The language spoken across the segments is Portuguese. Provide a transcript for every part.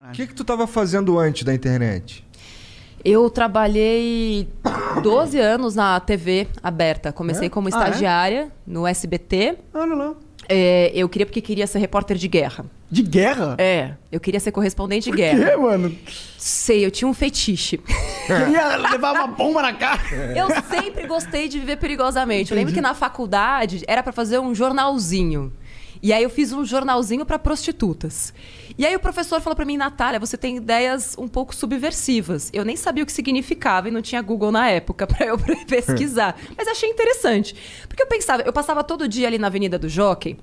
O que tu tava fazendo antes da internet? Eu trabalhei 12 anos na TV aberta. Comecei como estagiária no SBT. Olha lá. Eu queria porque queria ser repórter de guerra. De guerra? Eu queria ser correspondente de Por guerra. quê, mano? Sei, eu tinha um fetiche. Queria levar uma bomba na cara. Eu sempre gostei de viver perigosamente. Eu lembro que na faculdade era pra fazer um jornalzinho. E aí eu fiz um jornalzinho pra prostitutas. E aí o professor falou pra mim, Natália, você tem ideias um pouco subversivas. Eu nem sabia o que significava e não tinha Google na época pra eu pesquisar. Mas achei interessante. Porque eu passava todo dia ali na Avenida do Jockey.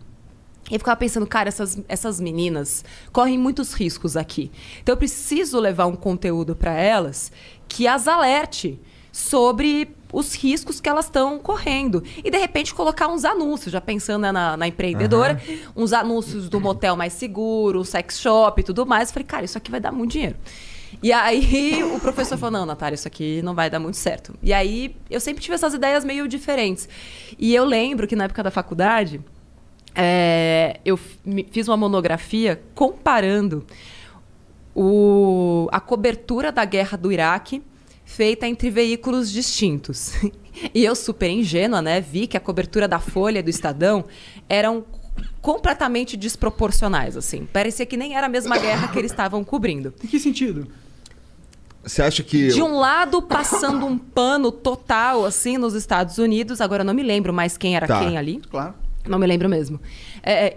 E eu ficava pensando, cara, essas meninas correm muitos riscos aqui. Então eu preciso levar um conteúdo para elas que as alerte sobre os riscos que elas estão correndo. E, de repente, colocar uns anúncios, já pensando na empreendedora, uns anúncios do motel mais seguro, um sex shop e tudo mais. Eu falei, cara, isso aqui vai dar muito dinheiro. E aí o professor falou, não, Natália, isso aqui não vai dar muito certo. E aí eu sempre tive essas ideias meio diferentes. E eu lembro que na época da faculdade... eu fiz uma monografia comparando a cobertura da guerra do Iraque feita entre veículos distintos. E eu, super ingênua, né, vi que a cobertura da Folha e do Estadão eram completamente desproporcionais, assim. Parecia que nem era a mesma guerra que eles estavam cobrindo. Em que sentido? Você acha que... De um lado, passando um pano total, assim, nos Estados Unidos. Agora, eu não me lembro mais quem era quem ali. Claro. Não me lembro mesmo.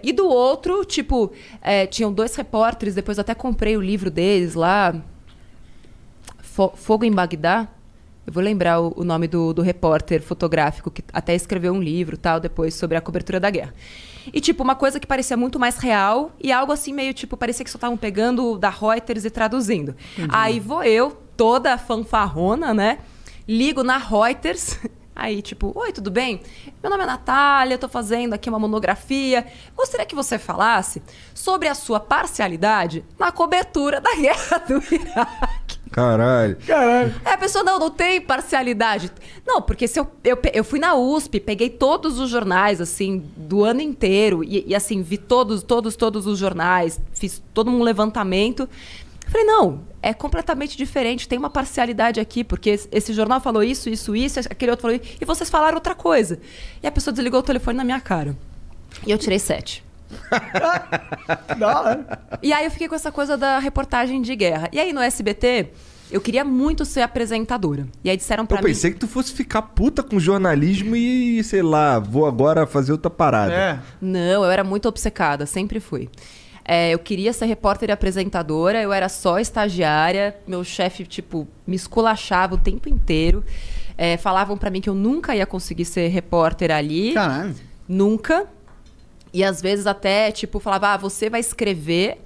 E do outro, tipo, tinham 2 repórteres, depois eu até comprei o livro deles lá. Fogo em Bagdá. Eu vou lembrar o nome do repórter fotográfico, que até escreveu um livro, tal, depois, sobre a cobertura da guerra. E, tipo, uma coisa que parecia muito mais real e algo assim meio, tipo, parecia que só estavam pegando da Reuters e traduzindo. Entendi. Aí vou eu, toda fanfarrona, né? Ligo na Reuters... Aí, tipo, oi, tudo bem? Meu nome é Natália, estou fazendo aqui uma monografia. Gostaria que você falasse sobre a sua parcialidade na cobertura da guerra do Iraque. Caralho. A pessoa, não tem parcialidade. Não, porque se eu fui na USP, peguei todos os jornais, assim, do ano inteiro. E assim, vi todos os jornais. Fiz todo um levantamento. Falei, não, é completamente diferente, tem uma parcialidade aqui, porque esse jornal falou isso, aquele outro falou isso, e vocês falaram outra coisa. E a pessoa desligou o telefone na minha cara. E eu tirei 7. E aí eu fiquei com essa coisa da reportagem de guerra. E aí no SBT, eu queria muito ser apresentadora. E aí disseram pra mim... Eu pensei que tu fosse ficar puta com jornalismo e, sei lá, vou agora fazer outra parada. Não, eu era muito obcecada, sempre fui. Eu queria ser repórter e apresentadora, eu era só estagiária, meu chefe, tipo, me esculachava o tempo inteiro. Falavam pra mim que eu nunca ia conseguir ser repórter ali. Caralho. Nunca. E às vezes até, tipo, falava, você vai escrever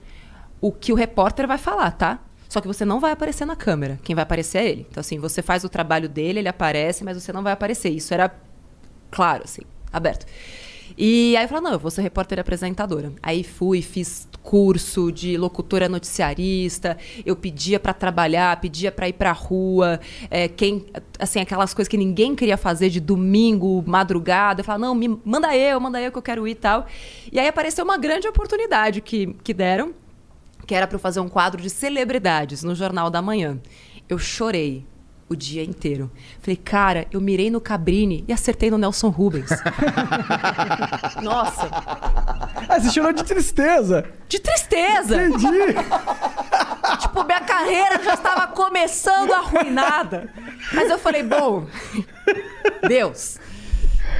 o que o repórter vai falar, tá? Só que você não vai aparecer na câmera, quem vai aparecer é ele. Então, assim, você faz o trabalho dele, ele aparece, mas você não vai aparecer. Isso era claro, assim, aberto. E aí eu falei, não, eu vou ser repórter e apresentadora. Aí fiz curso de locutora noticiarista, eu pedia pra trabalhar, pedia pra ir pra rua, assim, aquelas coisas que ninguém queria fazer de domingo, madrugada. Eu falava, não, manda eu que eu quero ir e tal. E aí apareceu uma grande oportunidade que deram, que era pra eu fazer um quadro de celebridades no Jornal da Manhã. Eu chorei o dia inteiro. Falei, cara, eu mirei no Cabrini e acertei no Nelson Rubens. Nossa. Você chorou de tristeza. De tristeza. Entendi. Tipo, minha carreira já estava começando arruinada. Mas eu falei, bom, Deus,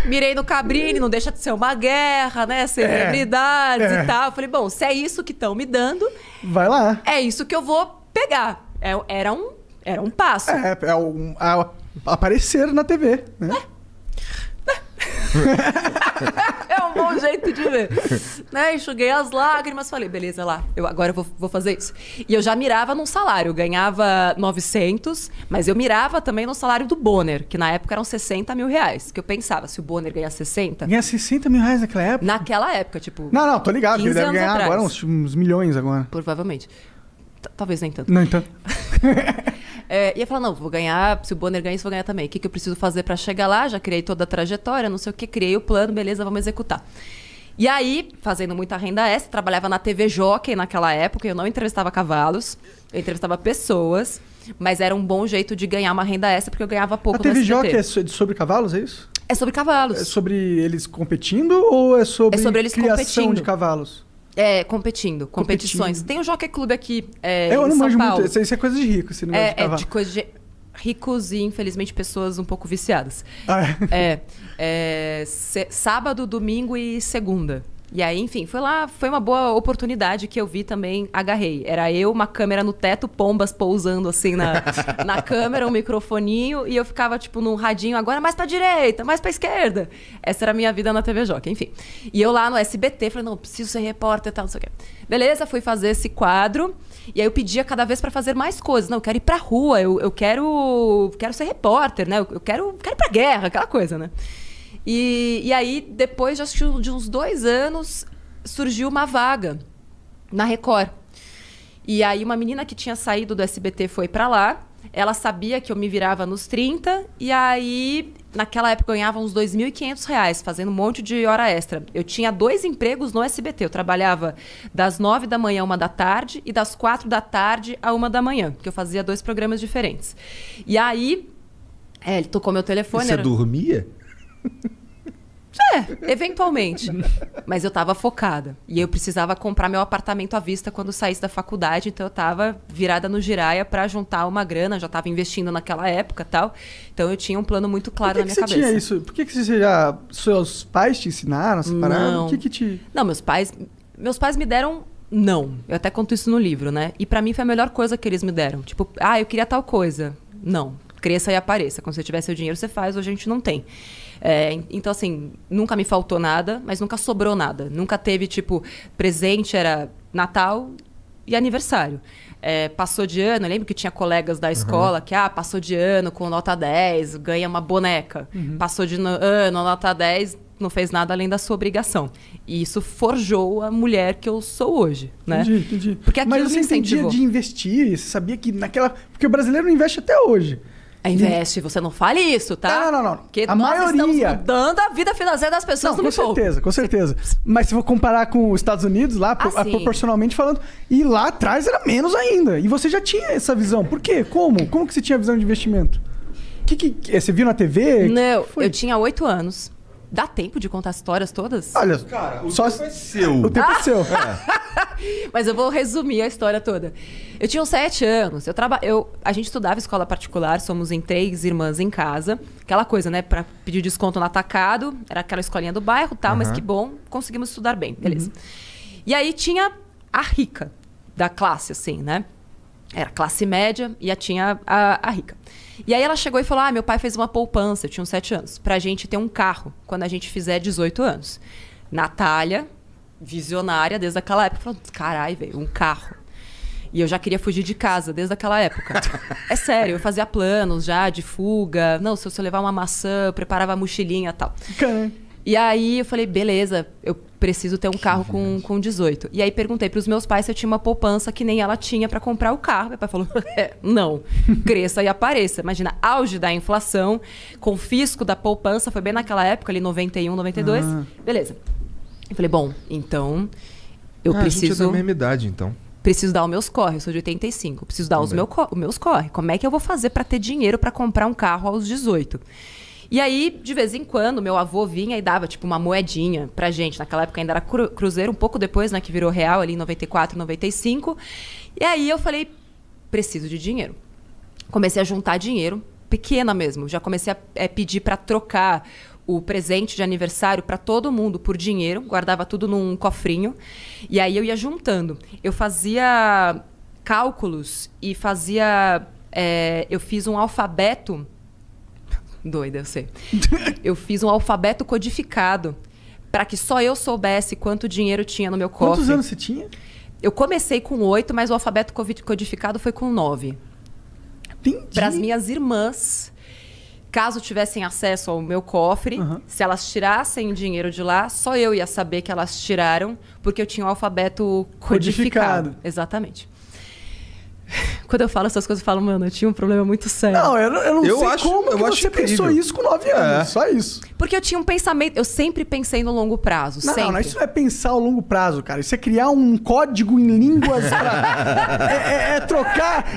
mirei no Cabrini, não deixa de ser uma guerra, né? Celebridades e tal. Eu falei, bom, se é isso que estão me dando... Vai lá. É isso que eu vou pegar. Era um passo. Aparecer na TV, né? É um bom jeito de ver. Né? Enxuguei as lágrimas, falei, beleza, agora eu vou fazer isso. E eu já mirava num salário, eu ganhava 900, mas eu mirava também no salário do Bonner, que na época eram 60 mil reais. Que eu pensava, se o Bonner ganhar 60... Ganha 60 mil reais naquela época? Naquela época, tipo... Não, tô ligado, que ele deve ganhar atrás. agora uns milhões agora. Provavelmente. Talvez nem tanto. Não, então... E eu falava, não, vou ganhar, se o Bonner ganha isso, vou ganhar também. O que eu preciso fazer para chegar lá? Já criei toda a trajetória, não sei o que, criei o plano, beleza, vamos executar. E aí, fazendo muita renda extra, trabalhava na TV Jockey naquela época, eu não entrevistava cavalos, eu entrevistava pessoas, mas era um bom jeito de ganhar uma renda extra, porque eu ganhava pouco A TV no SBT. Jockey é sobre cavalos, é isso? É sobre cavalos. É sobre eles competindo ou é sobre, eles criação competindo. de cavalos? É, competições. Tem um Jockey Club aqui Eu em não São manjo Paulo. muito, isso é coisa de rico, esse negócio de cavalo. É de coisa de ricos e, infelizmente, pessoas um pouco viciadas. Ah, Sábado, domingo e segunda. E aí, enfim, foi uma boa oportunidade que eu vi também, agarrei. Era eu, uma câmera no teto, pombas pousando assim na câmera, um microfoninho, e eu ficava, tipo, num radinho, agora mais pra direita, mais pra esquerda. Essa era a minha vida na TV Jockey, enfim. E eu lá no SBT, falei, não, preciso ser repórter e tal, não sei o quê. Beleza, fui fazer esse quadro, e aí eu pedia cada vez pra fazer mais coisas. Não, eu quero ir pra rua, eu quero ser repórter, né? Eu quero ir pra guerra, aquela coisa, né? E aí, depois de uns 2 anos, surgiu uma vaga na Record. E aí, uma menina que tinha saído do SBT foi pra lá. Ela sabia que eu me virava nos 30. E aí, naquela época, eu ganhava uns R$2.500 fazendo um monte de hora extra. Eu tinha 2 empregos no SBT. Eu trabalhava das 9 da manhã a 1 da tarde e das 4 da tarde a 1 da manhã, que eu fazia 2 programas diferentes. E aí, ele tocou meu telefone. E você dormia? Eventualmente. Mas eu tava focada. E eu precisava comprar meu apartamento à vista quando saísse da faculdade. Então eu tava virada no giraia pra juntar uma grana. Já tava investindo naquela época e tal. Então eu tinha um plano muito claro na minha cabeça. Por que você tinha isso? Por que você já... Seus pais te ensinaram a separar? Não. O que te... Não, meus pais me deram não. Eu até conto isso no livro, né? E pra mim foi a melhor coisa que eles me deram. Tipo, eu queria tal coisa. Não. Cresça e apareça. Quando você tiver seu dinheiro, você faz. Hoje a gente não tem. Então, assim, nunca me faltou nada, mas nunca sobrou nada. Nunca teve, tipo, presente era Natal e aniversário. Passou de ano, eu lembro que tinha colegas da escola que, passou de ano com nota 10, ganha uma boneca. Passou de ano, nota 10, não fez nada além da sua obrigação. E isso forjou a mulher que eu sou hoje, né? Entendi. Porque aquilo mas você me incentivou. entendia de investir? Você sabia que naquela... Porque o brasileiro não investe até hoje. Investe, você não fale isso, tá? Não. Porque a nós maioria... estamos mudando a vida financeira das pessoas no Com certeza. Mas se for comparar com os Estados Unidos, lá, proporcionalmente falando, e lá atrás era menos ainda. E você já tinha essa visão. Por quê? Como? Como que você tinha a visão de investimento? Você viu na TV? Não, eu tinha 8 anos. Dá tempo de contar as histórias todas? Olha, cara, o tempo é seu. O tempo é seu. Mas eu vou resumir a história toda. Eu tinha uns 7 anos. A gente estudava escola particular, somos em 3 irmãs em casa. Aquela coisa, né? Pra pedir desconto no atacado. Era aquela escolinha do bairro e tal, mas que bom, conseguimos estudar bem. Beleza. E aí tinha a rica da classe, assim, né? Era classe média e tinha a rica. E aí ela chegou e falou, meu pai fez uma poupança, eu tinha uns 7 anos, pra gente ter um carro quando a gente fizer 18 anos. Natália, visionária desde aquela época, falou, caralho, velho, um carro. E eu já queria fugir de casa desde aquela época. É sério, eu fazia planos já de fuga. Não, se eu levar uma maçã, eu preparava a mochilinha e tal. Caramba. E aí eu falei, beleza, eu preciso ter um carro com 18. E aí perguntei pros meus pais se eu tinha uma poupança que nem ela tinha pra comprar o carro. Meu pai falou, não, cresça e apareça. Imagina, auge da inflação, confisco da poupança, foi bem naquela época, ali 91, 92. Beleza. Eu falei, bom, então eu preciso... A gente é da mesma idade, então. Preciso dar os meus corre, eu sou de 85. Preciso dar os meus corre. Como é que eu vou fazer pra ter dinheiro pra comprar um carro aos 18? E aí, de vez em quando, meu avô vinha e dava, tipo, uma moedinha pra gente. Naquela época ainda era cruzeiro, um pouco depois, né, que virou real, ali em 94, 95. E aí eu falei, preciso de dinheiro. Comecei a juntar dinheiro, pequena mesmo. Já comecei a pedir pra trocar o presente de aniversário pra todo mundo por dinheiro. Guardava tudo num cofrinho. E aí eu ia juntando. Eu fazia cálculos e fazia... eu fiz um alfabeto... Doida, eu sei. Eu fiz um alfabeto codificado para que só eu soubesse quanto dinheiro tinha no meu cofre. Quantos anos você tinha? Eu comecei com 8, mas o alfabeto codificado foi com 9. Para as minhas irmãs, caso tivessem acesso ao meu cofre, se elas tirassem dinheiro de lá, só eu ia saber que elas tiraram, porque eu tinha um alfabeto codificado. Exatamente. Quando eu falo essas coisas, eu falo, mano, eu tinha um problema muito sério. Não, eu não sei como que você pensou isso com 9 anos. Só isso. Porque eu tinha um pensamento... Eu sempre pensei no longo prazo, Não, sempre. não, isso não é pensar ao longo prazo, cara. Isso é criar um código em línguas pra...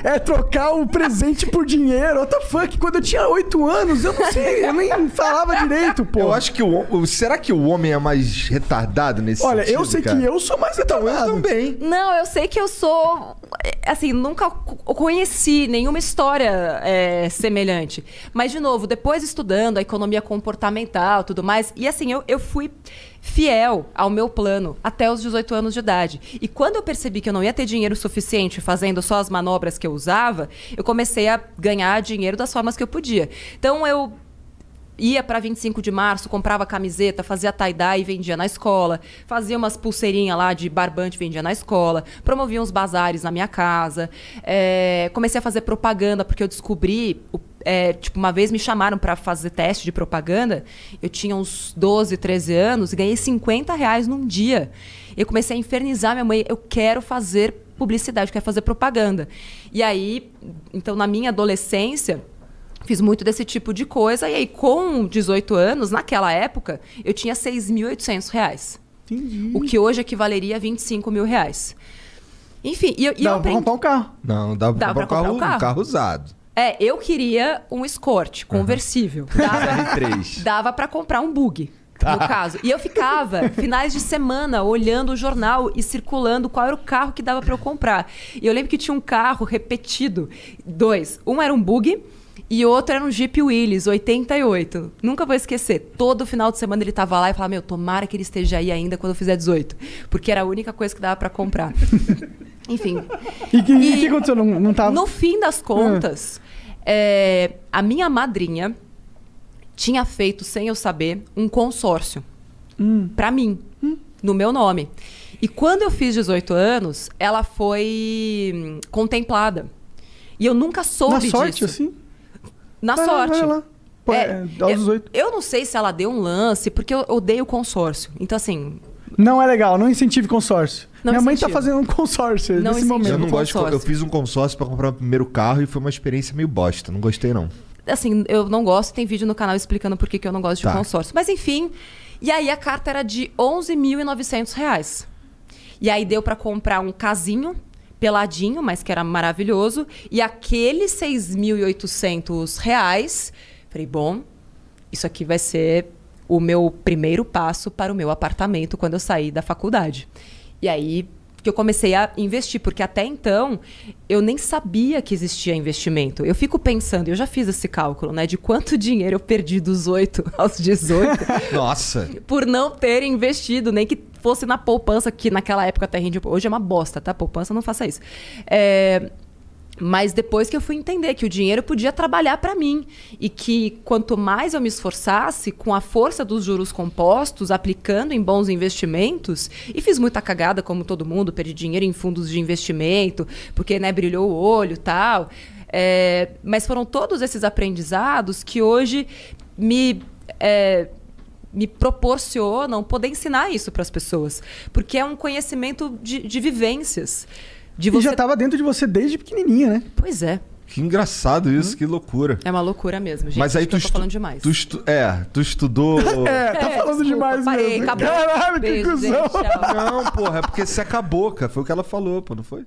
é trocar o presente por dinheiro. What the fuck? Quando eu tinha 8 anos, eu não sei, eu nem falava direito, pô. Eu acho que será que o homem é mais retardado nesse sentido, Olha, eu sei cara? que eu sou mais retardado. Eu também. Não, eu sei que eu sou... Assim, nunca conheci nenhuma história semelhante. Mas, de novo, depois estudando a economia comportamental e tudo mais... E assim, eu fui fiel ao meu plano até os 18 anos de idade. E quando eu percebi que eu não ia ter dinheiro suficiente fazendo só as manobras que eu usava, eu comecei a ganhar dinheiro das formas que eu podia. Então, eu... ia para 25 de março, comprava camiseta, fazia tie-dye e vendia na escola. Fazia umas pulseirinhas lá de barbante e vendia na escola. Promovia uns bazares na minha casa. Comecei a fazer propaganda, porque eu descobri... tipo, uma vez me chamaram para fazer teste de propaganda. Eu tinha uns 12, 13 anos e ganhei R$50 num dia. Eu comecei a infernizar minha mãe. Eu quero fazer publicidade, eu quero fazer propaganda. E aí, então, na minha adolescência... Fiz muito desse tipo de coisa. E aí, com 18 anos, naquela época, eu tinha R$6.800. Entendi. O que hoje equivaleria a R$25 mil. Enfim, e eu Dá pra aprendi... comprar um carro. Não, dá pra comprar um carro usado. eu queria um Escort conversível. Dava pra comprar um bug, no caso. E eu ficava, finais de semana, olhando o jornal e circulando qual era o carro que dava pra eu comprar. E eu lembro que tinha um carro repetido. 2. Um era um bug... E outro era um Jeep Willys, 88. Nunca vou esquecer. Todo final de semana ele tava lá e falava, tomara que ele esteja aí ainda quando eu fizer 18. Porque era a única coisa que dava pra comprar. Enfim. E o que aconteceu? Não tava... No fim das contas, a minha madrinha tinha feito, sem eu saber, um consórcio. Pra mim. No meu nome. E quando eu fiz 18 anos, ela foi contemplada. E eu nunca soube disso. Na sorte, assim? Na sorte. Vai lá. Pô, aos 18. Eu não sei se ela deu um lance, porque eu odeio consórcio. Então, assim... Não é legal, não incentive consórcio. Não Minha mãe incentivo. tá fazendo um consórcio Não nesse incentivo. momento. Eu não gosto consórcio. Eu fiz um consórcio pra comprar o primeiro carro e foi uma experiência meio bosta. Não gostei, não. Assim, eu não gosto. Tem vídeo no canal explicando por que eu não gosto de consórcio. Mas, enfim... E aí, a carta era de R$11.900. E aí, deu pra comprar um casinho... peladinho, mas que era maravilhoso. E aqueles R$6.800, falei, bom, isso aqui vai ser o meu primeiro passo para o meu apartamento quando eu sair da faculdade. E aí que eu comecei a investir, porque até então eu nem sabia que existia investimento. Eu fico pensando, eu já fiz esse cálculo, né, de quanto dinheiro eu perdi dos 8 aos 18. Nossa! Por não ter investido, nem que fosse na poupança, que naquela época até rende... Hoje é uma bosta, tá? Poupança, não faça isso. Mas depois que eu fui entender que o dinheiro podia trabalhar para mim e que quanto mais eu me esforçasse com a força dos juros compostos, aplicando em bons investimentos, e fiz muita cagada como todo mundo, perdi dinheiro em fundos de investimento, porque, né, brilhou o olho e tal. Mas foram todos esses aprendizados que hoje me proporcionam poder ensinar isso para as pessoas. Porque é um conhecimento de vivências. E já estava dentro de você desde pequenininha, né? Pois é. Que engraçado isso, que loucura. É uma loucura mesmo, gente. Mas aí eu tô falando demais. Tu estudou... tá falando demais parei, mesmo. Acabou. Caralho, Beijo, que cuzão. gente, tchau. Não, porra, é porque você acabou, cara. Foi o que ela falou, pô, não foi?